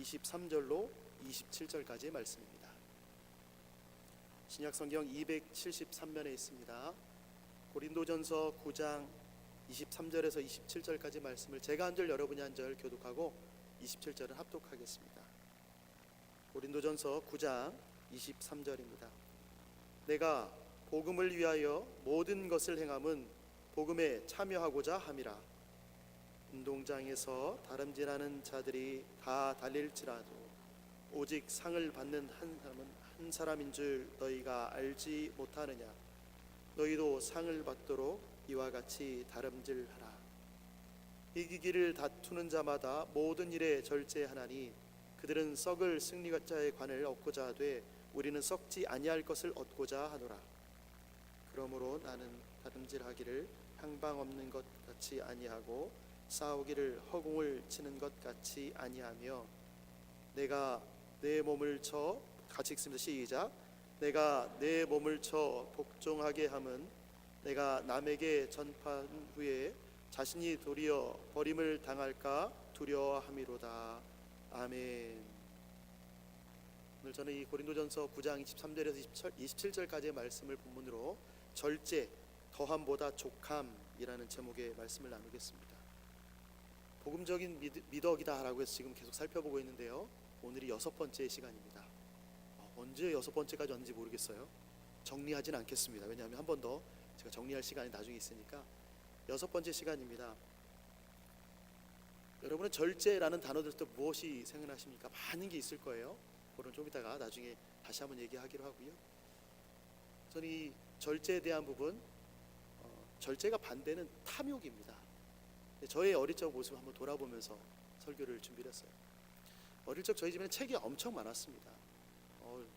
23절로 27절까지의 말씀입니다. 신약성경 273면에 있습니다. 고린도전서 9장 23절에서 27절까지 말씀을 제가 한 절 여러분이 한 절 교독하고 27절은 합독하겠습니다. 고린도전서 9장 23절입니다. 내가 복음을 위하여 모든 것을 행함은 복음에 참여하고자 함이라. 운동장에서 다름질하는 자들이 다 달릴지라도 오직 상을 받는 한 사람은 한 사람인 줄 너희가 알지 못하느냐. 너희도 상을 받도록 이와 같이 다름질하라. 이기기를 다투는 자마다 모든 일에 절제하나니 그들은 썩을 승리자의 관을 얻고자 하되 우리는 썩지 아니할 것을 얻고자 하노라. 그러므로 나는 다름질하기를 향방 없는 것 같이 아니하고 싸우기를 허공을 치는 것 같이 아니하며 내가 내 몸을 쳐 같이 읽습니다. 시작. 내가 내 몸을 쳐 복종하게 함은 내가 남에게 전파한 후에 자신이 도리어 버림을 당할까 두려워함이로다. 아멘. 오늘 저는 이 고린도전서 9장 23절에서 27절까지의 말씀을 본문으로 절제, 더함보다 족함이라는 제목의 말씀을 나누겠습니다. 복음적인 미덕이다라고 해서 지금 계속 살펴보고 있는데요, 오늘이 6번째 시간입니다. 언제 6번째까지 왔는지 모르겠어요. 정리하진 않겠습니다. 왜냐하면 한 번 더 제가 정리할 시간이 나중에 있으니까 6번째 시간입니다. 여러분은 절제라는 단어 들을 때 무엇이 생각나십니까? 많은 게 있을 거예요. 그건 좀 이따가 나중에 다시 한번 얘기하기로 하고요. 저는 이 절제에 대한 부분, 절제가 반대는 탐욕입니다. 저의 어릴 적 모습을 한번 돌아보면서 설교를 준비를 했어요. 어릴 적 저희 집에는 책이 엄청 많았습니다.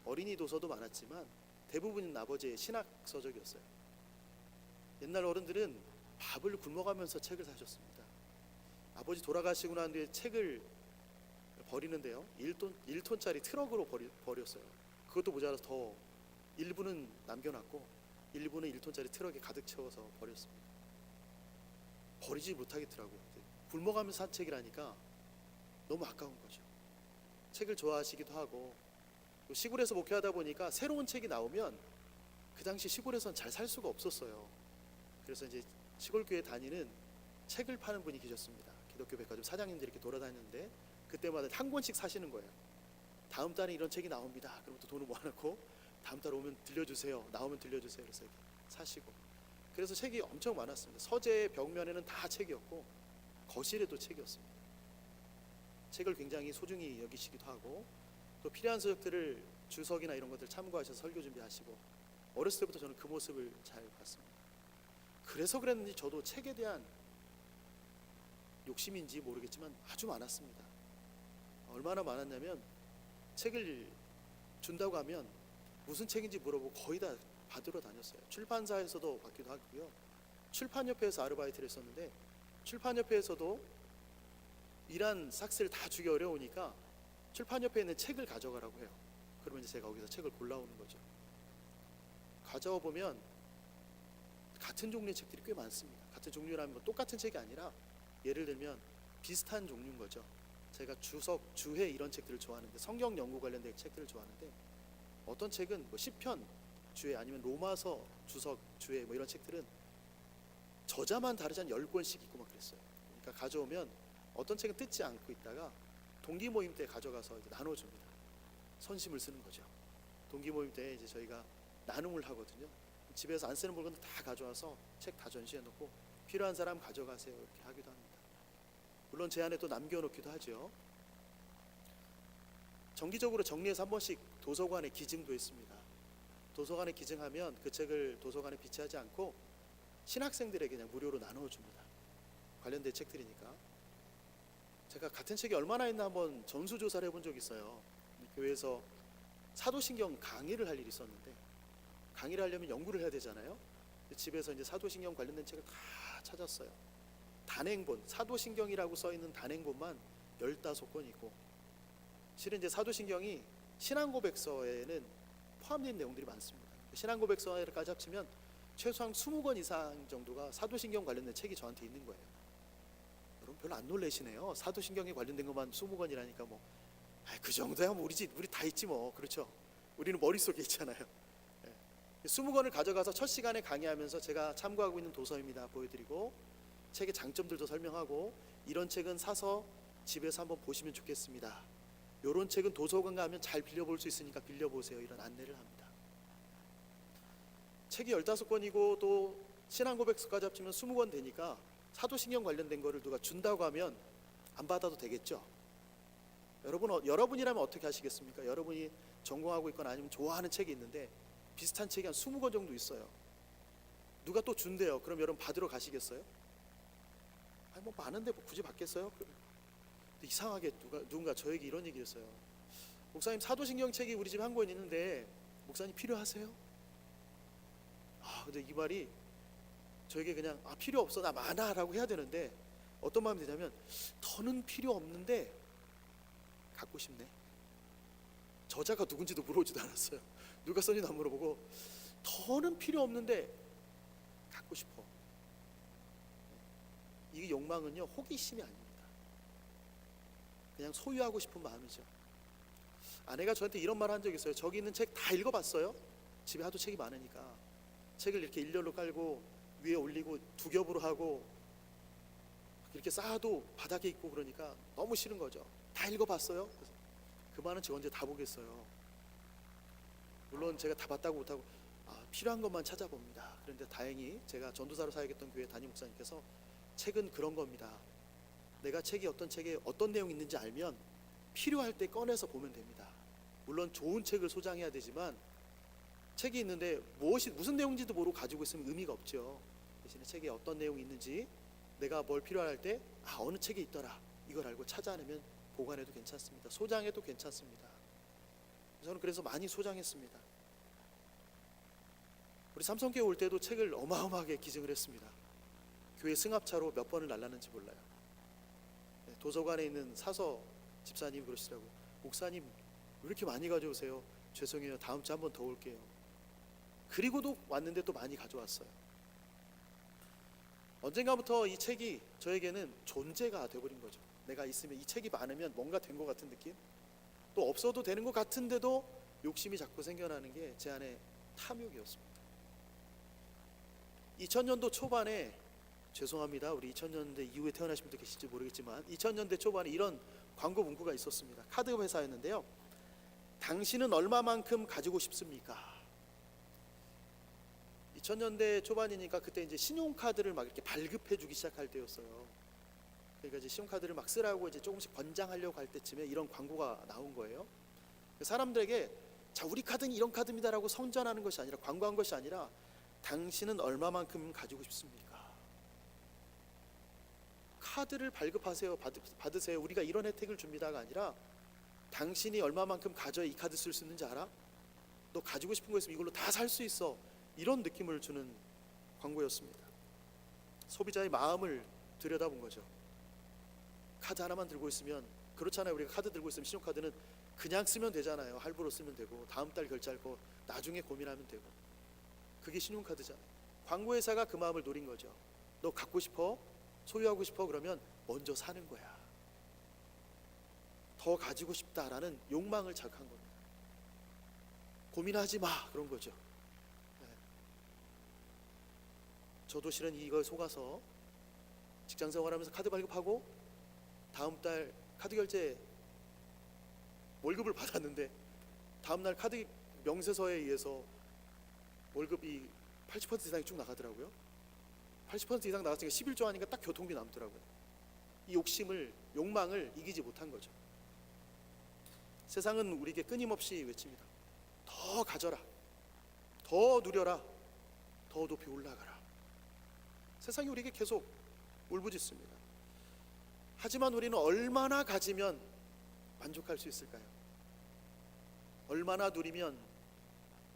어린이 도서도 많았지만 대부분은 아버지의 신학 서적이었어요. 옛날 어른들은 밥을 굶어가면서 책을 사셨습니다. 아버지 돌아가시고 난 뒤에 책을 버리는데요, 1톤짜리 트럭으로 버렸어요. 그것도 모자라서 더 일부는 남겨놨고 일부는 1톤짜리 트럭에 가득 채워서 버렸습니다. 버리지 못하겠더라고요. 굶어가면서 산 책이라니까 너무 아까운 거죠. 책을 좋아하시기도 하고, 시골에서 목회하다 보니까 새로운 책이 나오면 그 당시 시골에서는 잘 살 수가 없었어요. 그래서 이제 시골 교회 다니는 책을 파는 분이 계셨습니다. 기독교 백화점 사장님들이 이렇게 돌아다니는데 그때마다 한 권씩 사시는 거예요. 다음 달에 이런 책이 나옵니다. 그럼 또 돈을 모아놓고 다음 달 오면 들려주세요. 나오면 들려주세요. 그래서 사시고. 그래서 책이 엄청 많았습니다. 서재 벽면에는 다 책이었고 거실에도 책이었습니다. 책을 굉장히 소중히 여기시기도 하고, 또 필요한 서적들을 주석이나 이런 것들 참고하셔서 설교 준비하시고, 어렸을 때부터 저는 그 모습을 잘 봤습니다. 그래서 그랬는지 저도 책에 대한 욕심인지 모르겠지만 아주 많았습니다. 얼마나 많았냐면 책을 준다고 하면 무슨 책인지 물어보고 거의 다 받으러 다녔어요. 출판사에서도 받기도 하고요, 출판협회에서 아르바이트를 했었는데 출판협회에서도 일한 삭스를 다 주기 어려우니까 출판협회에 있는 책을 가져가라고 해요. 그러면 이제 제가 거기서 책을 골라오는 거죠. 가져와 보면 같은 종류의 책들이 꽤 많습니다. 같은 종류라면 뭐 똑같은 책이 아니라 예를 들면 비슷한 종류인 거죠. 제가 주석, 주해 이런 책들을 좋아하는데, 성경 연구 관련된 책들을 좋아하는데, 어떤 책은 뭐 시편 주해 아니면 로마서 주석 주해 뭐 이런 책들은 저자만 다르지 않은 10권씩 있고 막 그랬어요. 그러니까 가져오면 어떤 책은 뜯지 않고 있다가 동기 모임 때 가져가서 이제 나눠줍니다. 선심을 쓰는 거죠. 동기 모임 때 이제 저희가 나눔을 하거든요. 집에서 안 쓰는 물건들 다 가져와서 책 다 전시해 놓고 필요한 사람 가져가세요 이렇게 하기도 합니다. 물론 제 안에 또 남겨놓기도 하죠. 정기적으로 정리해서 한 번씩 도서관에 기증도 했습니다. 도서관에 기증하면 그 책을 도서관에 비치하지 않고 신학생들에게 그냥 무료로 나눠줍니다. 관련된 책들이니까. 제가 같은 책이 얼마나 있나 한번 전수조사를 해본 적이 있어요. 교회에서 사도신경 강의를 할 일이 있었는데, 강의를 하려면 연구를 해야 되잖아요. 집에서 이제 사도신경 관련된 책을 다 찾았어요. 단행본, 사도신경이라고 써있는 단행본만 15권 있고, 실은 이제 사도신경이 신앙고백서에는 포함된 내용들이 많습니다. 신앙고백서까지 합치면 최소한 20권 이상 정도가 사도신경 관련된 책이 저한테 있는 거예요. 여러분 별로 안 놀라시네요. 사도신경에 관련된 것만 20권이라니까 뭐 그 정도야 뭐 우리 다 있지 뭐. 그렇죠? 우리는 머릿속에 있잖아요. 20권을 가져가서 첫 시간에 강의하면서 제가 참고하고 있는 도서입니다 보여드리고, 책의 장점들도 설명하고, 이런 책은 사서 집에서 한번 보시면 좋겠습니다, 이런 책은 도서관 가면 잘 빌려볼 수 있으니까 빌려보세요, 이런 안내를 합니다. 책이 15권이고 또 신앙고백서까지 합치면 20권 되니까 사도신경 관련된 거를 누가 준다고 하면 안 받아도 되겠죠. 여러분이라면 어떻게 하시겠습니까? 여러분이 전공하고 있거나 아니면 좋아하는 책이 있는데 비슷한 책이 한 20권 정도 있어요. 누가 또 준대요. 그럼 여러분 받으러 가시겠어요? 아니 뭐 많은데 뭐 굳이 받겠어요? 이상하게 누군가 저에게 이런 얘기를 했어요. 목사님, 사도신경 책이 우리 집에 한 권 있는데 목사님 필요하세요? 근데 이 말이 저에게 그냥 필요 없어, 나 많아 라고 해야 되는데 어떤 마음이 드냐면, 더는 필요 없는데 갖고 싶네. 저자가 누군지도 물어보지도 않았어요. 누가 썼는지도 안 물어보고, 더는 필요 없는데 갖고 싶어. 이 욕망은요, 호기심이 아닙니다. 그냥 소유하고 싶은 마음이죠. 아내가 저한테 이런 말 한 적이 있어요. 저기 있는 책 다 읽어봤어요? 집에 하도 책이 많으니까 책을 이렇게 일렬로 깔고 위에 올리고 두 겹으로 하고 이렇게 쌓아도 바닥에 있고 그러니까 너무 싫은 거죠. 다 읽어봤어요? 그 말은 제가 언제 다 보겠어요. 물론 제가 다 봤다고 못하고 필요한 것만 찾아봅니다. 그런데 다행히 제가 전도사로 사역했던 교회 담임 목사님께서, 책은 그런 겁니다. 내가 어떤 책에 어떤 내용이 있는지 알면 필요할 때 꺼내서 보면 됩니다. 물론 좋은 책을 소장해야 되지만 책이 있는데 무슨 내용인지도 모르고 가지고 있으면 의미가 없죠. 대신에 책에 어떤 내용이 있는지, 내가 뭘 필요할 때 어느 책에 있더라, 이걸 알고 찾아내면 보관해도 괜찮습니다. 소장해도 괜찮습니다. 저는 그래서 많이 소장했습니다. 우리 삼성교회 올 때도 책을 어마어마하게 기증을 했습니다. 교회 승합차로 몇 번을 날랐는지 몰라요. 도서관에 있는 사서 집사님이 그러시더라고요. 목사님 왜 이렇게 많이 가져오세요? 죄송해요, 다음 주에 한 번 더 올게요. 그리고도 왔는데 또 많이 가져왔어요. 언젠가부터 이 책이 저에게는 존재가 돼버린 거죠. 내가 있으면, 이 책이 많으면 뭔가 된 것 같은 느낌, 또 없어도 되는 것 같은데도 욕심이 자꾸 생겨나는 게 제 안에 탐욕이었습니다. 2000년도 초반에, 죄송합니다, 우리 2000년대 이후에 태어나신 분들 계실지 모르겠지만 2000년대 초반에 이런 광고 문구가 있었습니다. 카드 회사였는데요. 당신은 얼마만큼 가지고 싶습니까? 2000년대 초반이니까 그때 이제 신용카드를 막 이렇게 발급해주기 시작할 때였어요. 그러니까 이제 신용카드를 막 쓰라고 이제 조금씩 권장하려고 할 때쯤에 이런 광고가 나온 거예요. 사람들에게 자, 우리 카드는 이런 카드입니다라고 선전하는 것이 아니라, 광고한 것이 아니라, 당신은 얼마만큼 가지고 싶습니까? 카드를 발급하세요, 받으세요, 우리가 이런 혜택을 줍니다가 아니라, 당신이 얼마만큼 가져야 이 카드 쓸 수 있는지 알아? 너 가지고 싶은 거 있으면 이걸로 다 살 수 있어, 이런 느낌을 주는 광고였습니다. 소비자의 마음을 들여다본 거죠. 카드 하나만 들고 있으면, 그렇잖아요. 우리가 카드 들고 있으면 신용카드는 그냥 쓰면 되잖아요. 할부로 쓰면 되고 다음 달 결제할 거 나중에 고민하면 되고. 그게 신용카드잖아요. 광고회사가 그 마음을 노린 거죠. 너 갖고 싶어? 소유하고 싶어? 그러면 먼저 사는 거야. 더 가지고 싶다라는 욕망을 자극한 겁니다. 고민하지 마, 그런 거죠. 저도 실은 이걸 속아서 직장 생활하면서 카드 발급하고 다음 달 카드 결제 월급을 받았는데, 다음 날 카드 명세서에 의해서 월급이 80% 이상이 쭉 나가더라고요. 80% 이상 나갔으니까 11조 하니까 딱 교통비 남더라고요. 이 욕망을 이기지 못한 거죠. 세상은 우리에게 끊임없이 외칩니다. 더 가져라, 더 누려라, 더 높이 올라가라. 세상이 우리에게 계속 울부짖습니다. 하지만 우리는 얼마나 가지면 만족할 수 있을까요? 얼마나 누리면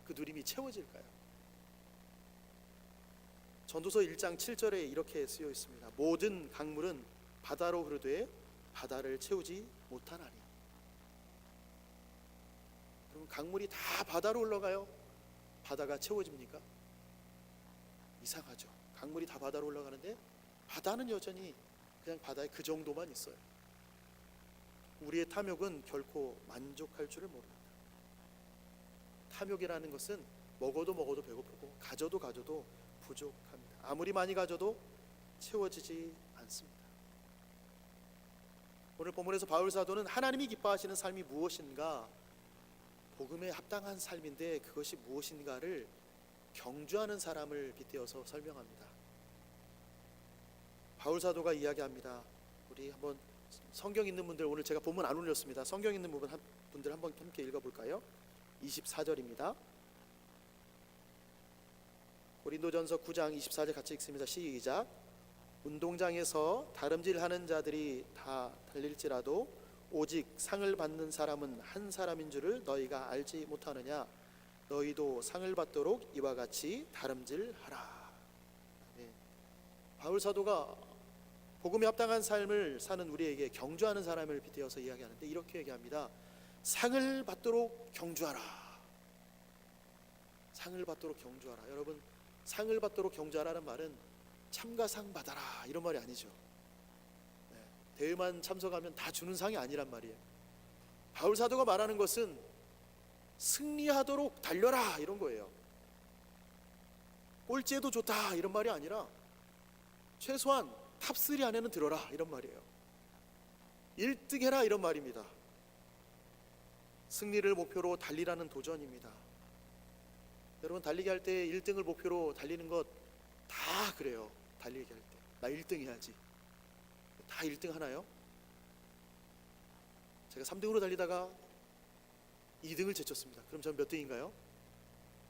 그 누림이 채워질까요? 전도서 1장 7절에 이렇게 쓰여 있습니다. 모든 강물은 바다로 흐르되 바다를 채우지 못하나니. 그럼 강물이 다 바다로 올라가요? 바다가 채워집니까? 이상하죠. 강물이 다 바다로 올라가는데 바다는 여전히 그냥 바다에 그 정도만 있어요. 우리의 탐욕은 결코 만족할 줄을 모릅니다. 탐욕이라는 것은 먹어도 배고프고 가져도 부족합니다. 아무리 많이 가져도 채워지지 않습니다. 오늘 본문에서 바울 사도는 하나님이 기뻐하시는 삶이 무엇인가, 복음에 합당한 삶인데 그것이 무엇인가를 경주하는 사람을 빗대어서 설명합니다. 바울 사도가 이야기합니다. 우리 한번 성경 있는 분들, 오늘 제가 본문 안 올렸습니다. 성경 있는 분들 한번 함께 읽어볼까요? 24절입니다. 고린도전서 9장 24절 같이 읽습니다. 시작. 운동장에서 다름질하는 자들이 다 달릴지라도 오직 상을 받는 사람은 한 사람인 줄을 너희가 알지 못하느냐. 너희도 상을 받도록 이와 같이 다름질하라. 네. 바울 사도가 복음에 합당한 삶을 사는 우리에게 경주하는 사람을 빗대어서 이야기하는데 이렇게 얘기합니다. 상을 받도록 경주하라. 상을 받도록 경주하라. 여러분, 상을 받도록 경주하라는 말은 참가상 받아라 이런 말이 아니죠. 네. 대회만 참석하면 다 주는 상이 아니란 말이에요. 바울 사도가 말하는 것은 승리하도록 달려라 이런 거예요. 꼴찌해도 좋다 이런 말이 아니라 최소한 탑3 안에는 들어라 이런 말이에요. 1등 해라 이런 말입니다. 승리를 목표로 달리라는 도전입니다. 여러분, 달리기 할 때 1등을 목표로 달리는 것 다 그래요. 달리기 할 때 나 1등 해야지. 다 1등 하나요? 제가 3등으로 달리다가 2등을 제쳤습니다. 그럼 전 몇 등인가요?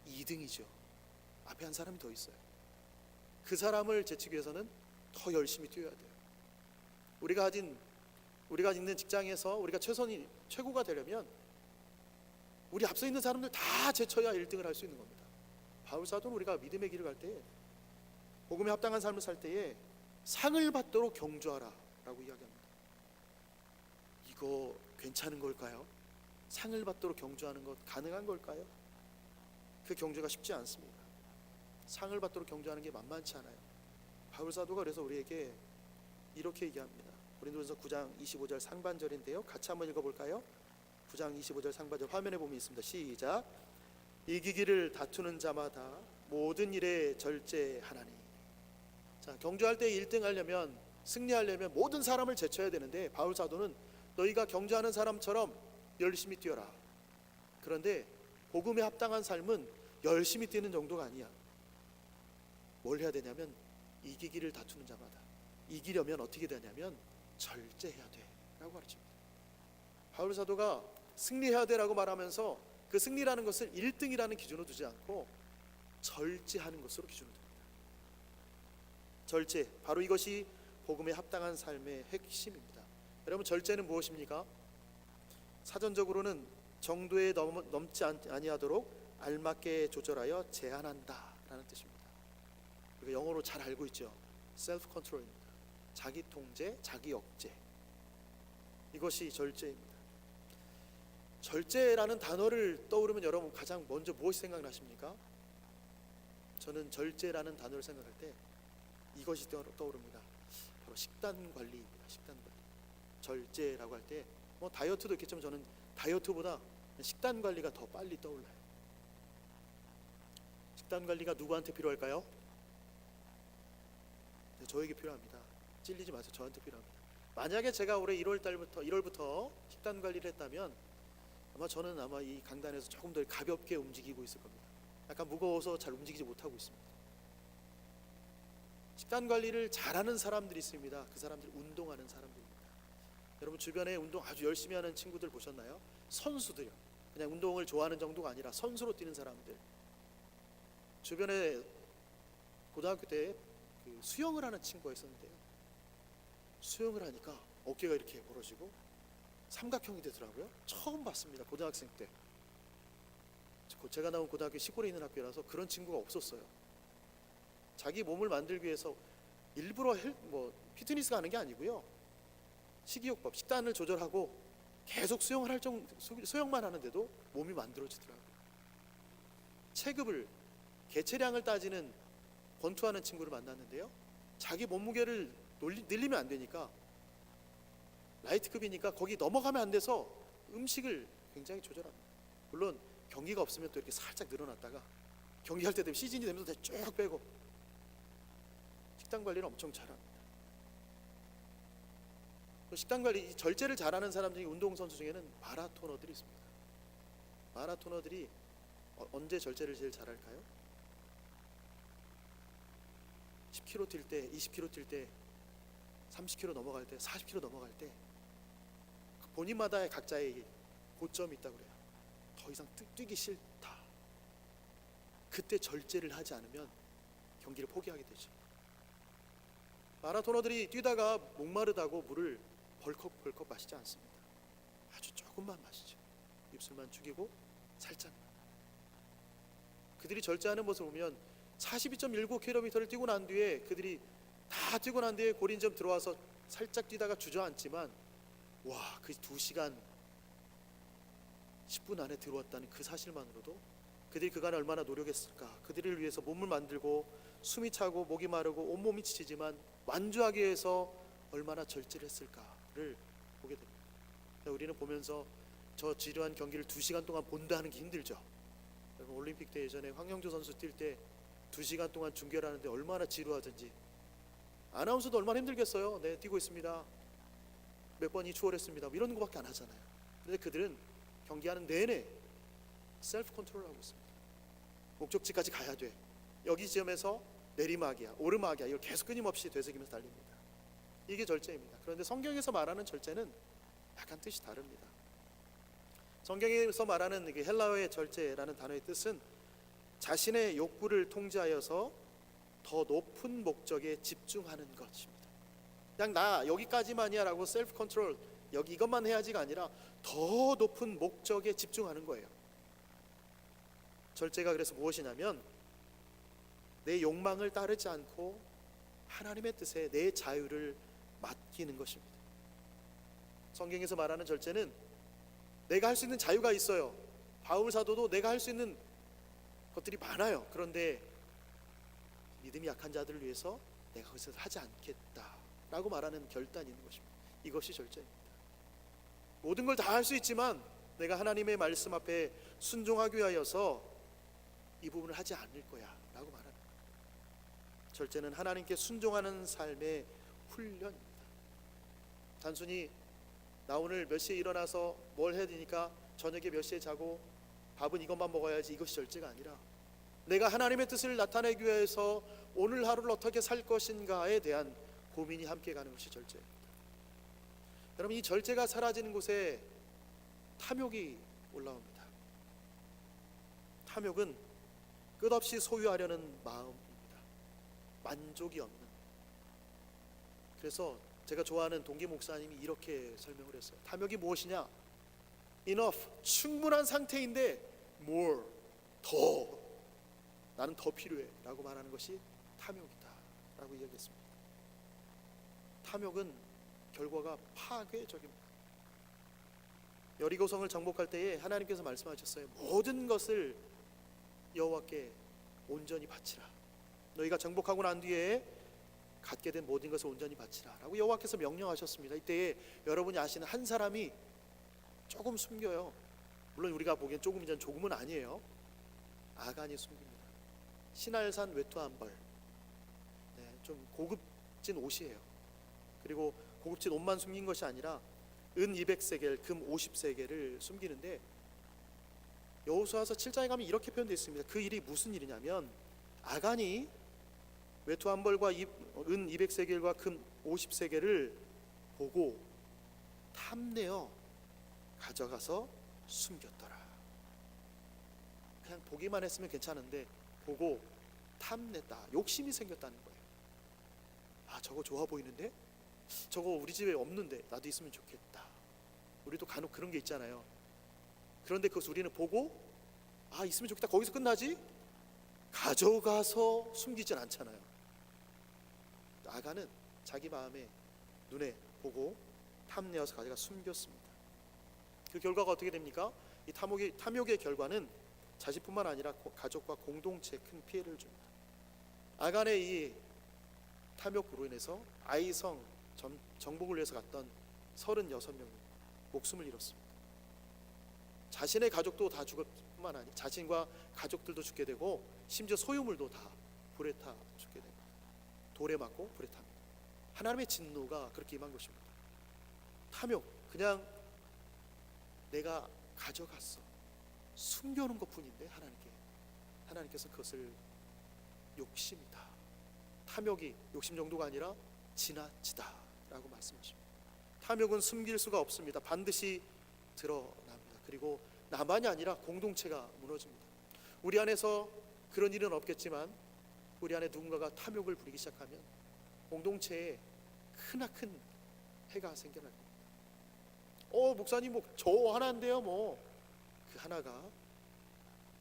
2등이죠. 앞에 한 사람이 더 있어요. 그 사람을 제치기 위해서는 더 열심히 뛰어야 돼요. 우리가 있는 직장에서 우리가 최고가 되려면 우리 앞서 있는 사람들 다 제쳐야 1등을 할 수 있는 겁니다. 바울 사도는 우리가 믿음의 길을 갈 때, 복음에 합당한 삶을 살 때에 상을 받도록 경주하라 라고 이야기합니다. 이거 괜찮은 걸까요? 상을 받도록 경주하는 것 가능한 걸까요? 그 경주가 쉽지 않습니다. 상을 받도록 경주하는 게 만만치 않아요. 바울 사도가 그래서 우리에게 이렇게 얘기합니다. 고린도전서 9장 25절 상반절인데요, 같이 한번 읽어볼까요? 9장 25절 상반절 화면에 보면 있습니다. 시작. 이기기를 다투는 자마다 모든 일에 절제하나니. 자, 경주할 때 1등 하려면, 승리하려면 모든 사람을 제쳐야 되는데 바울 사도는 너희가 경주하는 사람처럼 열심히 뛰어라. 그런데 복음에 합당한 삶은 열심히 뛰는 정도가 아니야. 뭘 해야 되냐면 이기기를 다투는 자마다, 이기려면 어떻게 되냐면 절제해야 돼 라고 가르칩니다. 바울 사도가 승리해야 돼 라고 말하면서 그 승리라는 것을 1등이라는 기준으로 두지 않고 절제하는 것으로 기준으로 둡니다. 절제, 바로 이것이 복음에 합당한 삶의 핵심입니다. 여러분, 절제는 무엇입니까? 사전적으로는 정도에 넘지 아니하도록 알맞게 조절하여 제한한다 라는 뜻입니다. 우리가 영어로 잘 알고 있죠. 셀프 컨트롤입니다. 자기 통제, 자기 억제. 이것이 절제입니다. 절제라는 단어를 떠오르면 여러분 가장 먼저 무엇이 생각나십니까? 저는 절제라는 단어를 생각할 때 이것이 떠오릅니다. 바로 식단 관리입니다. 식단 관리. 절제라고 할 때 뭐 다이어트도 있겠지만 저는 다이어트보다 식단 관리가 더 빨리 떠올라요. 식단 관리가 누구한테 필요할까요? 네, 저에게 필요합니다. 찔리지 마세요. 저한테 필요합니다. 만약에 제가 올해 1월부터 식단 관리를 했다면 저는 아마 이 강단에서 조금 더 가볍게 움직이고 있을 겁니다. 약간 무거워서 잘 움직이지 못하고 있습니다. 식단 관리를 잘하는 사람들이 있습니다. 그 사람들이 운동하는 사람들입니다. 여러분 주변에 운동 아주 열심히 하는 친구들 보셨나요? 선수들이요. 그냥 운동을 좋아하는 정도가 아니라 선수로 뛰는 사람들. 주변에 고등학교 때 그 수영을 하는 친구가 있었는데요. 수영을 하니까 어깨가 이렇게 벌어지고 삼각형이 되더라고요. 처음 봤습니다. 고등학생 때. 제가 나온 고등학교 시골에 있는 학교라서 그런 친구가 없었어요. 자기 몸을 만들기 위해서 일부러 피트니스가 하는 게 아니고요. 식이요법, 식단을 조절하고 계속 수영만 하는데도 몸이 만들어지더라고요. 체급을, 개체량을 따지는 권투하는 친구를 만났는데요. 자기 몸무게를 늘리면 안 되니까 라이트급이니까 거기 넘어가면 안 돼서 음식을 굉장히 조절합니다. 물론 경기가 없으면 또 이렇게 살짝 늘어났다가 경기할 때 되면 시즌이 되면서 쭉 빼고 식단 관리를 엄청 잘합니다. 식단 관리, 절제를 잘하는 사람 중에 운동선수 중에는 마라토너들이 있습니다. 마라토너들이 언제 절제를 제일 잘할까요? 10km 뛸 때, 20km 뛸 때, 30km 넘어갈 때, 40km 넘어갈 때 본인마다의 각자의 고점이 있다고 그래요. 더 이상 뛰기 싫다. 그때 절제를 하지 않으면 경기를 포기하게 되죠. 마라토너들이 뛰다가 목마르다고 물을 벌컥벌컥 마시지 않습니다. 아주 조금만 마시죠. 입술만 죽이고 살짝만. 그들이 절제하는 모습을 보면 42.19km를 뛰고 난 뒤에 그들이 다 뛰고 난 뒤에 고린점 들어와서 살짝 뛰다가 주저앉지만 와, 그 2시간 10분 안에 들어왔다는 그 사실만으로도 그들이 그간 얼마나 노력했을까. 그들을 위해서 몸을 만들고 숨이 차고 목이 마르고 온몸이 지치지만 완주하기 위해서 얼마나 절제를 했을까를 보게 됩니다. 우리는 보면서 저 지루한 경기를 2시간 동안 본다 하는 게 힘들죠. 여러분, 올림픽 때 예전에 황영조 선수 뛸 때 2시간 동안 중계를 하는데 얼마나 지루하든지. 아나운서도 얼마나 힘들겠어요. 네, 뛰고 있습니다. 몇 번이 추월했습니다. 뭐 이런 거밖에 안 하잖아요. 그런데 그들은 경기하는 내내 셀프 컨트롤을 하고 있습니다. 목적지까지 가야 돼. 여기 지점에서 내리막이야, 오르막이야. 이걸 계속 끊임없이 되새기면서 달립니다. 이게 절제입니다. 그런데 성경에서 말하는 절제는 약간 뜻이 다릅니다. 성경에서 말하는 헬라어의 절제라는 단어의 뜻은 자신의 욕구를 통제하여서 더 높은 목적에 집중하는 것입니다. 그냥 나 여기까지만이야 라고 셀프 컨트롤, 여기 이것만 해야지가 아니라 더 높은 목적에 집중하는 거예요. 절제가 그래서 무엇이냐면 내 욕망을 따르지 않고 하나님의 뜻에 내 자유를 맡기는 것입니다. 성경에서 말하는 절제는 내가 할 수 있는 자유가 있어요. 바울 사도도 내가 할 수 있는 것들이 많아요. 그런데 믿음이 약한 자들을 위해서 내가 그것을 하지 않겠다라고 말하는 결단이 있는 것입니다. 이것이 절제입니다. 모든 걸 다 할 수 있지만 내가 하나님의 말씀 앞에 순종하기 위하여서 이 부분을 하지 않을 거야 라고 말하는 거예요. 절제는 하나님께 순종하는 삶의 훈련입니다. 단순히 나 오늘 몇 시에 일어나서 뭘 해야 되니까 저녁에 몇 시에 자고 밥은 이것만 먹어야지, 이것이 절제가 아니라 내가 하나님의 뜻을 나타내기 위해서 오늘 하루를 어떻게 살 것인가에 대한 고민이 함께 가는 것이 절제입니다. 여러분, 이 절제가 사라지는 곳에 탐욕이 올라옵니다. 탐욕은 끝없이 소유하려는 마음입니다. 만족이 없는. 그래서 제가 좋아하는 동기 목사님이 이렇게 설명을 했어요. 탐욕이 무엇이냐? Enough, 충분한 상태인데 more, 더, 나는 더 필요해 라고 말하는 것이 탐욕이다 라고 이야기했습니다. 탐욕은 결과가 파괴적입니다. 여리고성을 정복할 때에 하나님께서 말씀하셨어요. 모든 것을 여호와께 온전히 바치라. 너희가 정복하고 난 뒤에 갖게 된 모든 것을 온전히 바치라 라고 여호와께서 명령하셨습니다. 이때에 여러분이 아시는 한 사람이 조금 숨겨요. 물론 우리가 보기엔 조금이란 조금은 아니에요. 아간이 숨깁니다. 신할산 외투 한 벌, 좀 고급진 옷이에요. 그리고 고급진 옷만 숨긴 것이 아니라 은 200세겔, 금 50세겔을 숨기는데 여호수아서 7장에 가면 이렇게 표현되어 있습니다. 그 일이 무슨 일이냐면 아간이 외투 한 벌과 은 200세겔과 금 50세겔을 보고 탐내어 가져가서 숨겼더라. 그냥 보기만 했으면 괜찮은데 보고 탐냈다. 욕심이 생겼다는 거예요. 아, 저거 좋아 보이는데? 저거 우리 집에 없는데 나도 있으면 좋겠다. 우리도 간혹 그런 게 있잖아요. 그런데 그것을 우리는 보고 아, 있으면 좋겠다. 거기서 끝나지? 가져가서 숨기진 않잖아요. 아간은 자기 마음에 눈에 보고 탐내어서 가져가 숨겼습니다. 그 결과가 어떻게 됩니까? 이 탐욕의 결과는 자신뿐만 아니라 가족과 공동체에 큰 피해를 줍니다. 아간의 이 탐욕으로 인해서 아이성 정복을 위해서 갔던 36명이 목숨을 잃었습니다. 자신의 가족도 다 죽을 뿐만 아니라 자신과 가족들도 죽게 되고 심지어 소유물도 다 불에 타 죽게 됩니다. 돌에 맞고 불에 탑니다. 하나님의 진노가 그렇게 임한 것입니다. 탐욕, 그냥 내가 가져갔어, 숨겨놓은 것뿐인데 하나님께서 그것을 욕심이다, 탐욕이 욕심 정도가 아니라 지나치다라고 말씀하십니다. 탐욕은 숨길 수가 없습니다. 반드시 드러납니다. 그리고 나만이 아니라 공동체가 무너집니다. 우리 안에서 그런 일은 없겠지만 우리 안에 누군가가 탐욕을 부리기 시작하면 공동체에 크나큰 해가 생겨날 겁니다. 목사님 저 하나인데요. 그 하나가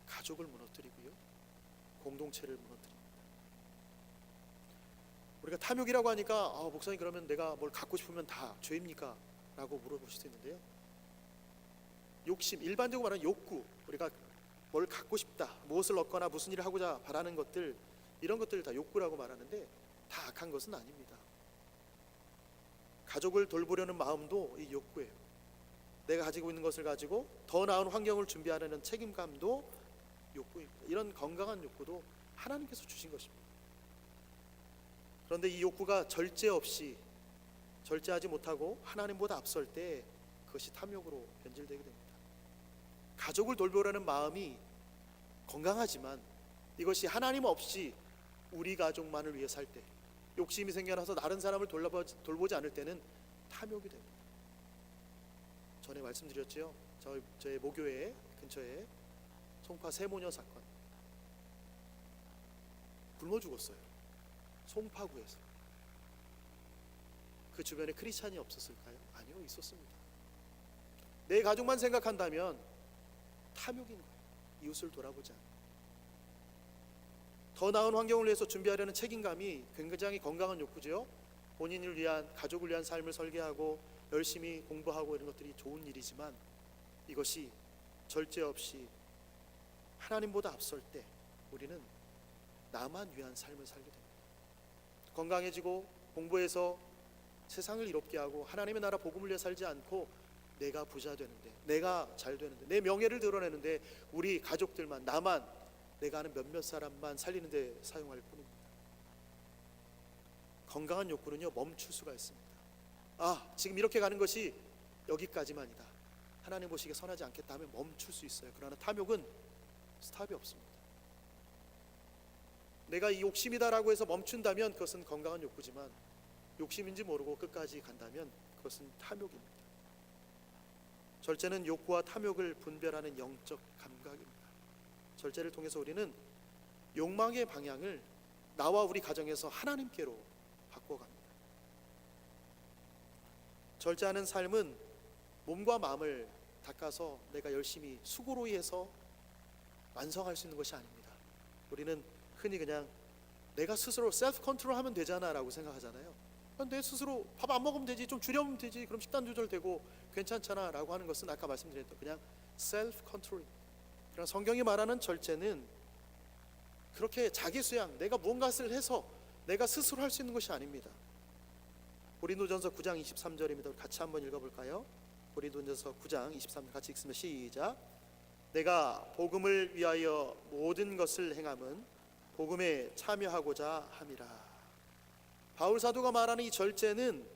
가족을 무너뜨리고요, 공동체를 무너뜨립니다. 우리가 탐욕이라고 하니까 목사님 그러면 내가 뭘 갖고 싶으면 다 죄입니까? 라고 물어보실 수 있는데요, 욕심, 일반적으로 말하는 욕구, 우리가 뭘 갖고 싶다, 무엇을 얻거나 무슨 일을 하고자 바라는 것들, 이런 것들을 다 욕구라고 말하는데 다 악한 것은 아닙니다. 가족을 돌보려는 마음도 이 욕구예요. 내가 가지고 있는 것을 가지고 더 나은 환경을 준비하려는 책임감도 욕구입니다. 이런 건강한 욕구도 하나님께서 주신 것입니다. 그런데 이 욕구가 절제하지 못하고 하나님보다 앞설 때 그것이 탐욕으로 변질되게 됩니다. 가족을 돌보려는 마음이 건강하지만 이것이 하나님 없이 우리 가족만을 위해 살 때, 욕심이 생겨나서 다른 사람을 돌보지 않을 때는 탐욕이 됩니다. 전에 말씀드렸죠. 저희 모교회 근처에 송파 세모녀 사건, 굶어 죽었어요. 송파구에서. 그 주변에 크리스찬이 없었을까요? 아니요, 있었습니다. 내 가족만 생각한다면 탐욕인 거예요. 이웃을 돌아보지 않아요. 더 나은 환경을 위해서 준비하려는 책임감이 굉장히 건강한 욕구죠. 본인을 위한, 가족을 위한 삶을 설계하고 열심히 공부하고 이런 것들이 좋은 일이지만 이것이 절제 없이 하나님보다 앞설 때 우리는 나만 위한 삶을 살게 됩니다. 건강해지고 공부해서 세상을 이롭게 하고 하나님의 나라 복음을 위해 살지 않고 내가 부자 되는데, 내가 잘 되는데, 내 명예를 드러내는데 우리 가족들만, 나만, 내가 아는 몇몇 사람만 살리는 데 사용할 뿐입니다. 건강한 욕구는요, 멈출 수가 있습니다. 지금 이렇게 가는 것이 여기까지만이다, 하나님 보시기에 선하지 않겠다 하면 멈출 수 있어요. 그러나 탐욕은 스탑이 없습니다. 내가 이 욕심이다라고 해서 멈춘다면 그것은 건강한 욕구지만 욕심인지 모르고 끝까지 간다면 그것은 탐욕입니다. 절제는 욕구와 탐욕을 분별하는 영적 감각입니다. 절제를 통해서 우리는 욕망의 방향을 나와 우리 가정에서 하나님께로 바꿔갑니다. 절제하는 삶은 몸과 마음을 닦아서 내가 열심히 수고로 해서 완성할 수 있는 것이 아닙니다. 우리는 흔히 그냥 내가 스스로 셀프 컨트롤 하면 되잖아 라고 생각하잖아요. 내 스스로 밥 안 먹으면 되지, 좀 줄여면 되지, 그럼 식단 조절되고 괜찮잖아 라고 하는 것은 아까 말씀드렸던 그냥 셀프 컨트롤입니다. 그러나 성경이 말하는 절제는 그렇게 자기 수양, 내가 무언가를 해서 내가 스스로 할 수 있는 것이 아닙니다. 고린도전서 9장 23절입니다. 같이 한번 읽어볼까요? 고린도전서 9장 23절 같이 읽으면 시작. 내가 복음을 위하여 모든 것을 행함은 복음에 참여하고자 함이라. 바울 사도가 말하는 이 절제는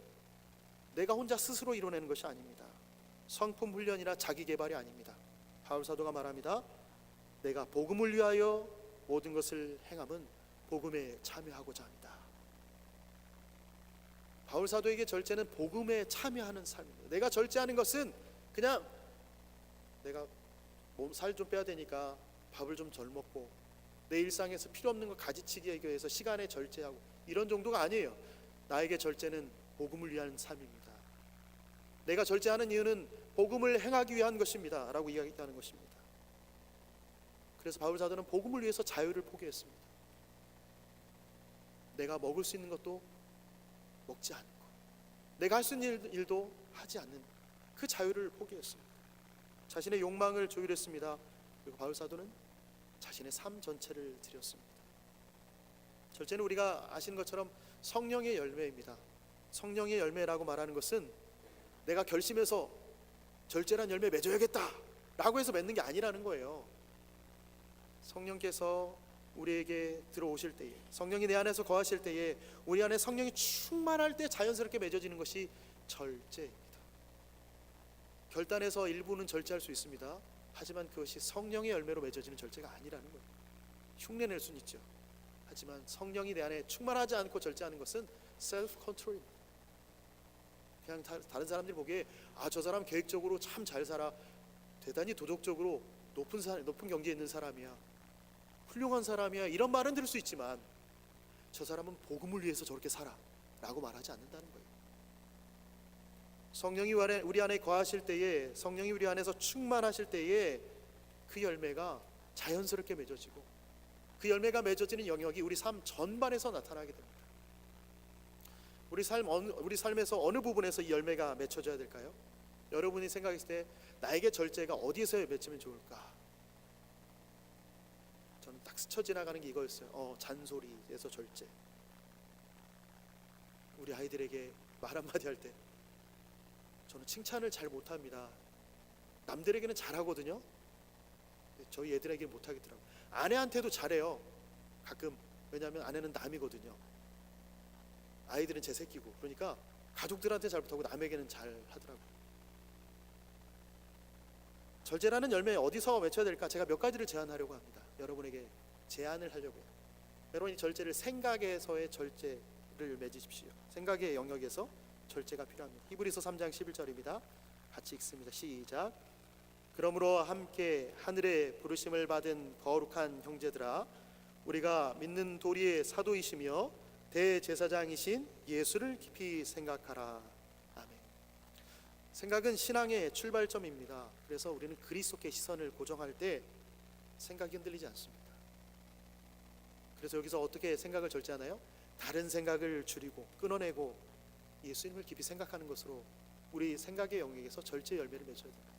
내가 혼자 스스로 이뤄내는 것이 아닙니다. 성품 훈련이나 자기 개발이 아닙니다. 바울 사도가 말합니다. 내가 복음을 위하여 모든 것을 행함은 복음에 참여하고자 합니다. 바울 사도에게 절제는 복음에 참여하는 삶입니다. 내가 절제하는 것은 그냥 내가 살 좀 빼야 되니까 밥을 좀 덜 먹고 내 일상에서 필요 없는 거 가지치기에 위해서 시간에 절제하고 이런 정도가 아니에요. 나에게 절제는 복음을 위한 삶입니다. 내가 절제하는 이유는 복음을 행하기 위한 것입니다 라고 이야기하는 것입니다. 그래서 바울 사도는 복음을 위해서 자유를 포기했습니다. 내가 먹을 수 있는 것도 먹지 않고 내가 할 수 있는 일도 하지 않는 그 자유를 포기했습니다. 자신의 욕망을 조율했습니다. 그리고 바울 사도는 자신의 삶 전체를 드렸습니다. 절제는 우리가 아시는 것처럼 성령의 열매입니다. 성령의 열매라고 말하는 것은 내가 결심해서 절제란 열매 맺어야겠다 라고 해서 맺는 게 아니라는 거예요. 성령께서 우리에게 들어오실 때에, 성령이 내 안에서 거하실 때에, 우리 안에 성령이 충만할 때 자연스럽게 맺어지는 것이 절제입니다. 결단해서 일부는 절제할 수 있습니다. 하지만 그것이 성령의 열매로 맺어지는 절제가 아니라는 거예요. 흉내낼 수는 있죠. 하지만 성령이 내 안에 충만하지 않고 절제하는 것은 셀프 컨트롤입니다. 그냥 다른 사람들이 보기에 저 사람 계획적으로 참 잘 살아, 대단히 도덕적으로 높은 경지에 있는 사람이야, 훌륭한 사람이야, 이런 말은 들을 수 있지만 저 사람은 복음을 위해서 저렇게 살아 라고 말하지 않는다는 거예요. 성령이 우리 안에 거하실 때에, 성령이 우리 안에서 충만하실 때에 그 열매가 자연스럽게 맺어지고, 그 열매가 맺어지는 영역이 우리 삶 전반에서 나타나게 됩니다. 우리 삶에서 어느 부분에서 이 열매가 맺혀져야 될까요? 여러분이 생각했을 때 나에게 절제가 어디서 맺히면 좋을까? 저는 딱 스쳐 지나가는 게 이거였어요. 잔소리에서 절제. 우리 아이들에게 말 한마디 할 때 저는 칭찬을 잘 못합니다. 남들에게는 잘하거든요. 저희 애들에게는 못하겠더라고요. 아내한테도 잘해요 가끔. 왜냐하면 아내는 남이거든요. 아이들은 제 새끼고. 그러니까 가족들한테 잘 못하고 남에게는 잘 하더라고요. 절제라는 열매 어디서 맺혀야 될까? 제가 몇 가지를 제안하려고 합니다. 여러분에게 제안을 하려고요. 여러분이 절제를 생각에서의 절제를 맺으십시오. 생각의 영역에서 절제가 필요합니다. 히브리서 3장 11절입니다. 같이 읽습니다. 시작. 그러므로 함께 하늘의 부르심을 받은 거룩한 형제들아, 우리가 믿는 도리의 사도이시며 대제사장이신 예수를 깊이 생각하라. 아멘. 생각은 신앙의 출발점입니다. 그래서 우리는 그리스도께 시선을 고정할 때 생각이 흔들리지 않습니다. 그래서 여기서 어떻게 생각을 절제하나요? 다른 생각을 줄이고 끊어내고 예수님을 깊이 생각하는 것으로 우리 생각의 영역에서 절제 열매를 맺어야 됩니다.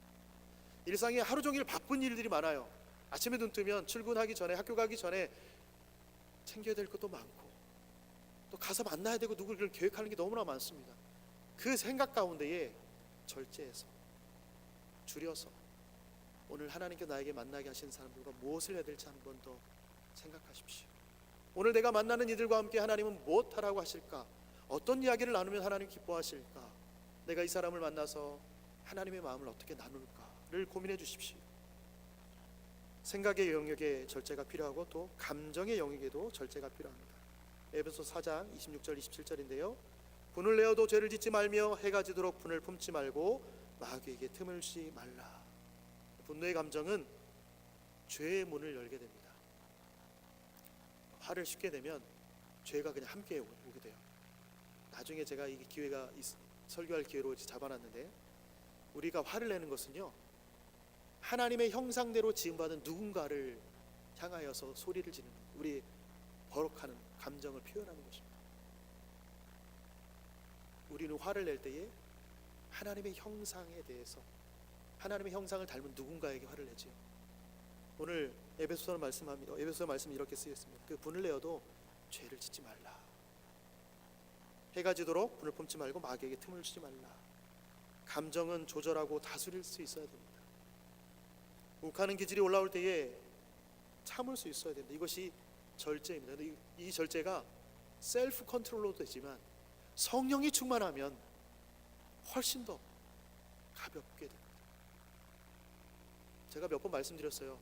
일상에 하루 종일 바쁜 일들이 많아요. 아침에 눈 뜨면 출근하기 전에, 학교 가기 전에 챙겨야 될 것도 많고, 또 가서 만나야 되고 누구를 계획하는 게 너무나 많습니다. 그 생각 가운데에 절제해서, 줄여서 오늘 하나님께 나에게 만나게 하신 사람들과 무엇을 해야 될지 한 번 더 생각하십시오. 오늘 내가 만나는 이들과 함께 하나님은 무엇 하라고 하실까? 어떤 이야기를 나누면 하나님 기뻐하실까? 내가 이 사람을 만나서 하나님의 마음을 어떻게 나눌까를 고민해 주십시오. 생각의 영역에 절제가 필요하고 또 감정의 영역에도 절제가 필요합니다. 에베소 4장 26절 27절인데요. 분을 내어도 죄를 짓지 말며 해가 지도록 분을 품지 말고 마귀에게 틈을 주지 말라. 분노의 감정은 죄의 문을 열게 됩니다. 화를 쉽게 내면 죄가 그냥 함께 오게 돼요. 나중에 제가 이 기회가 설교할 기회로 잡아놨는데, 우리가 화를 내는 것은요, 하나님의 형상대로 지음받은 누군가를 향하여서 소리를 지르는, 우리 버럭하는 감정을 표현하는 것입니다. 우리는 화를 낼 때에 하나님의 형상에 대해서, 하나님의 형상을 닮은 누군가에게 화를 내지요. 오늘 에베소서 말씀이 이렇게 쓰였습니다. 그 분을 내어도 죄를 짓지 말라. 해가 지도록 분을 품지 말고 마귀에게 틈을 주지 말라. 감정은 조절하고 다스릴 수 있어야 됩니다. 욱하는 기질이 올라올 때에 참을 수 있어야 됩니다. 이것이 절제입니다. 이 절제가 셀프 컨트롤로 되지만 성령이 충만하면 훨씬 더 가볍게 됩니다. 제가 몇 번 말씀드렸어요.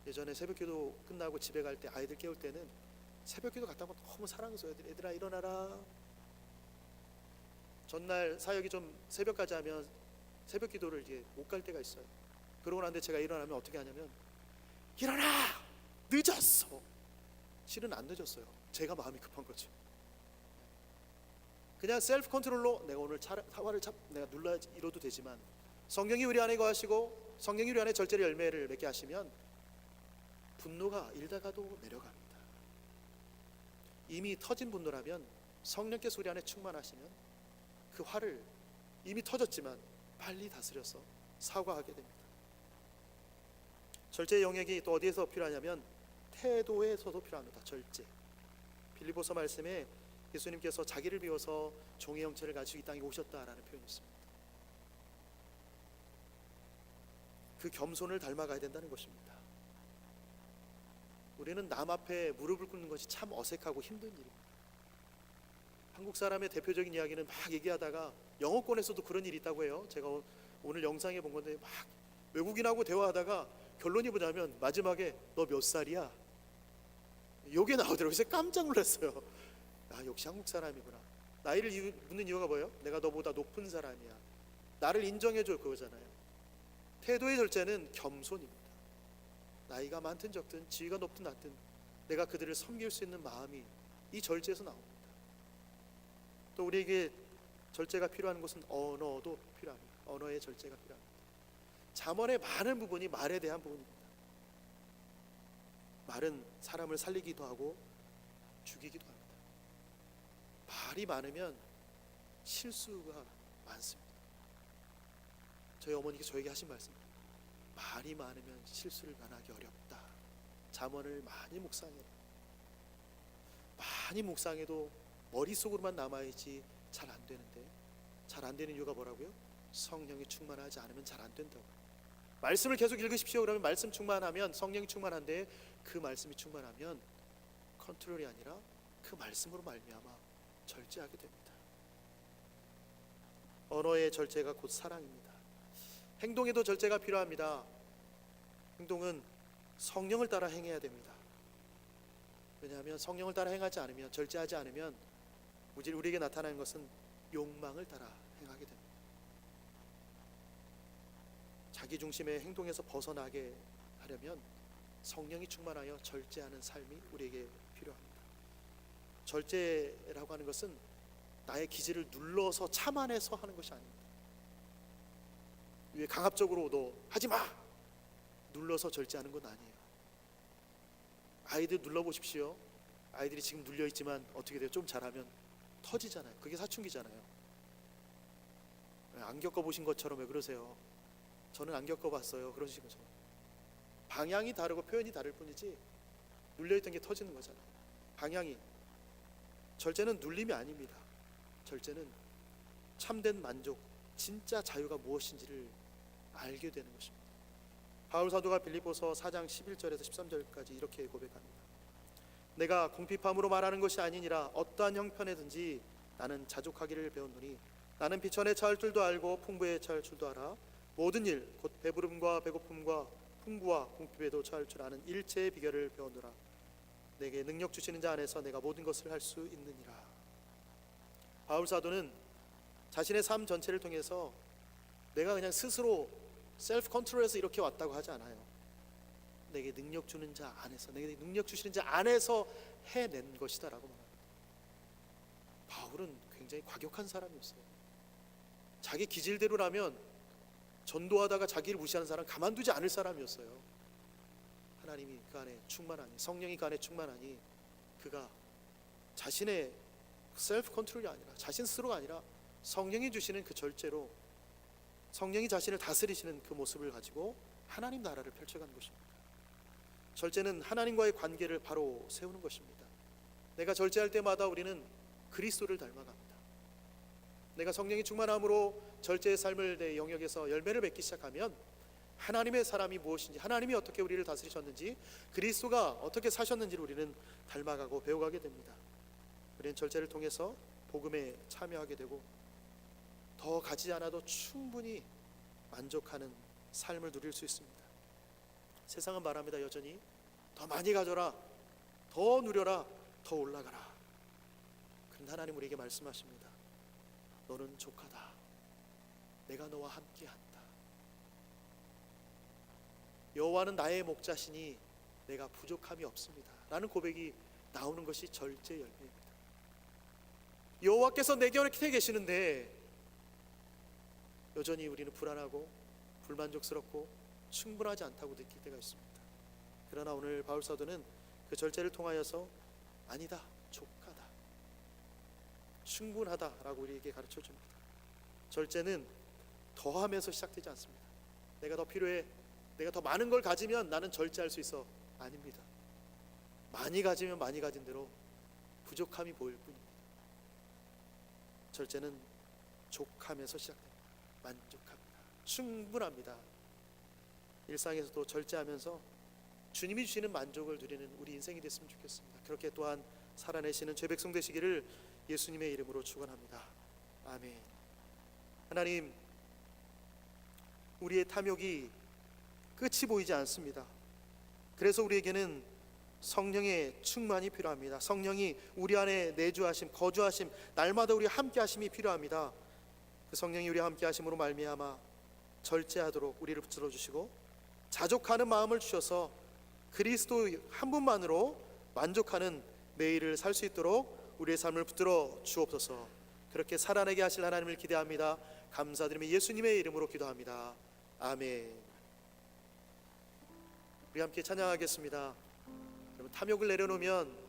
예전에 새벽기도 끝나고 집에 갈 때 아이들 깨울 때는 새벽기도 갔다 오면 너무 사랑스러워요. 얘들아 일어나라. 전날 사역이 좀 새벽까지 하면 새벽기도를 이제 못 갈 때가 있어요. 그러고 난데 제가 일어나면 어떻게 하냐면, 일어나! 늦었어! 실은 안 늦었어요. 제가 마음이 급한 거죠. 그냥 셀프 컨트롤로 내가 오늘 화를 내가 눌러야지 이러도 되지만, 성령이 우리 안에 거하시고 성령이 우리 안에 절제의 열매를 맺게 하시면 분노가 일다가도 내려갑니다. 이미 터진 분노라면 성령께서 우리 안에 충만하시면 그 화를 이미 터졌지만 빨리 다스려서 사과하게 됩니다. 절제의 영역이 또 어디에서 필요하냐면 태도에서도 필요합니다. 절제. 빌립보서 말씀에 예수님께서 자기를 비워서 종의 형체를 가지고 이 땅에 오셨다라는 표현이 있습니다. 그 겸손을 닮아가야 된다는 것입니다. 우리는 남 앞에 무릎을 꿇는 것이 참 어색하고 힘든 일입니다. 한국 사람의 대표적인 이야기는 막 얘기하다가 영어권에서도 그런 일이 있다고 해요. 제가 오늘 영상에 본 건데 막 외국인하고 대화하다가 결론이 뭐냐면 마지막에 너 몇 살이야? 요게 나오더라고요. 그래서 깜짝 놀랐어요. 아, 역시 한국 사람이구나. 나이를 묻는 이유가 뭐예요? 내가 너보다 높은 사람이야. 나를 인정해줘, 그거잖아요. 태도의 절제는 겸손입니다. 나이가 많든 적든 지위가 높든 낮든 내가 그들을 섬길 수 있는 마음이 이 절제에서 나옵니다. 또 우리에게 절제가 필요한 것은 언어도 필요합니다. 언어의 절제가 필요합니다. 잠언의 많은 부분이 말에 대한 부분입니다. 말은 사람을 살리기도 하고 죽이기도 합니다. 말이 많으면 실수가 많습니다. 저희 어머니가 저에게 하신 말씀입니다. 말이 많으면 실수를 면하기 어렵다. 잠언을 많이 묵상해라. 많이 묵상해도 머릿속으로만 남아있지 잘 안 되는데, 잘 안 되는 이유가 뭐라고요? 성령이 충만하지 않으면 잘 안 된다고. 말씀을 계속 읽으십시오. 그러면 말씀 충만하면, 성령이 충만한데 그 말씀이 충만하면 컨트롤이 아니라 그 말씀으로 말미암아 절제하게 됩니다. 언어의 절제가 곧 사랑입니다. 행동에도 절제가 필요합니다. 행동은 성령을 따라 행해야 됩니다. 왜냐하면 성령을 따라 행하지 않으면, 절제하지 않으면 우리에게 나타나는 것은 욕망을 따라 행하게 됩니다. 자기 중심의 행동에서 벗어나게 하려면 성령이 충만하여 절제하는 삶이 우리에게 필요합니다. 절제라고 하는 것은 나의 기질을 눌러서 참아내서 하는 것이 아닙니다. 왜 강압적으로 너 하지 마! 눌러서 절제하는 건 아니에요. 아이들 눌러보십시오. 아이들이 지금 눌려있지만 어떻게 돼요? 좀 잘하면 터지잖아요. 그게 사춘기잖아요. 안 겪어보신 것처럼 왜 그러세요? 저는 안 겪어봤어요. 그러신 것처럼. 방향이 다르고 표현이 다를 뿐이지 눌려있던 게 터지는 거잖아요. 방향이. 절제는 눌림이 아닙니다. 절제는 참된 만족, 진짜 자유가 무엇인지를 알게 되는 것입니다. 바울 사도가 빌립보서 4장 11절에서 13절까지 이렇게 고백합니다. 내가 궁핍함으로 말하는 것이 아니니라. 어떠한 형편에든지 나는 자족하기를 배웠노니 나는 비천에 처할 줄도 알고 풍부에 처할 줄도 알아. 모든 일 곧 배부름과 배고픔과 풍부와 궁핍에도 처할 줄 아는 일체의 비결을 배웠노라. 내게 능력 주시는 자 안에서 내가 모든 것을 할 수 있느니라. 바울 사도는 자신의 삶 전체를 통해서 내가 그냥 스스로 셀프 컨트롤해서 이렇게 왔다고 하지 않아요. 내게 능력 주는 자 안에서, 내게 능력 주시는 자 안에서 해낸 것이다 라고 말합니다. 바울은 굉장히 과격한 사람이었어요. 자기 기질대로라면 전도하다가 자기를 무시하는 사람 가만두지 않을 사람이었어요. 하나님이 그 안에 충만하니, 성령이 그 안에 충만하니 그가 자신의 셀프 컨트롤이 아니라, 자신 스스로가 아니라 성령이 주시는 그 절제로 성령이 자신을 다스리시는 그 모습을 가지고 하나님 나라를 펼쳐가는 것입니다. 절제는 하나님과의 관계를 바로 세우는 것입니다. 내가 절제할 때마다 우리는 그리스도를 닮아갑니다. 내가 성령이 충만함으로 절제의 삶을 내 영역에서 열매를 맺기 시작하면 하나님의 사람이 무엇인지, 하나님이 어떻게 우리를 다스리셨는지, 그리스도가 어떻게 사셨는지를 우리는 닮아가고 배워가게 됩니다. 우리는 절제를 통해서 복음에 참여하게 되고 더 가지지 않아도 충분히 만족하는 삶을 누릴 수 있습니다. 세상은 말합니다. 여전히 더 많이 가져라, 더 누려라, 더 올라가라. 그런데 하나님 우리에게 말씀하십니다. 너는 족하다. 내가 너와 함께한다. 여호와는 나의 목자시니 내가 부족함이 없습니다 라는 고백이 나오는 것이 절제의 열매입니다. 여호와께서 내 곁에 계시는데 여전히 우리는 불안하고 불만족스럽고 충분하지 않다고 느낄 때가 있습니다. 그러나 오늘 바울 사도는 그 절제를 통하여서 아니다, 족하다, 충분하다라고 우리에게 가르쳐 줍니다. 절제는 더하면서 시작되지 않습니다. 내가 더 필요해, 내가 더 많은 걸 가지면 나는 절제할 수 있어. 아닙니다. 많이 가지면 많이 가진 대로 부족함이 보일 뿐입니다. 절제는 족하면서 시작됩니다. 만족합니다. 충분합니다. 일상에서도 절제하면서 주님이 주시는 만족을 누리는 우리 인생이 됐으면 좋겠습니다. 그렇게 또한 살아내시는 죄 백성 되시기를 예수님의 이름으로 축원합니다. 아멘. 하나님, 우리의 탐욕이 끝이 보이지 않습니다. 그래서 우리에게는 성령의 충만이 필요합니다. 성령이 우리 안에 내주하심, 거주하심, 날마다 우리 함께 하심이 필요합니다. 그 성령이 우리 함께 하심으로 말미암아 절제하도록 우리를 붙들어 주시고 자족하는 마음을 주셔서 그리스도 한 분만으로 만족하는 매일을 살 수 있도록 우리의 삶을 붙들어 주옵소서. 그렇게 살아내게 하실 하나님을 기대합니다. 감사드리며 예수님의 이름으로 기도합니다. 아멘. 우리 함께 찬양하겠습니다. 여러분, 탐욕을 내려놓으면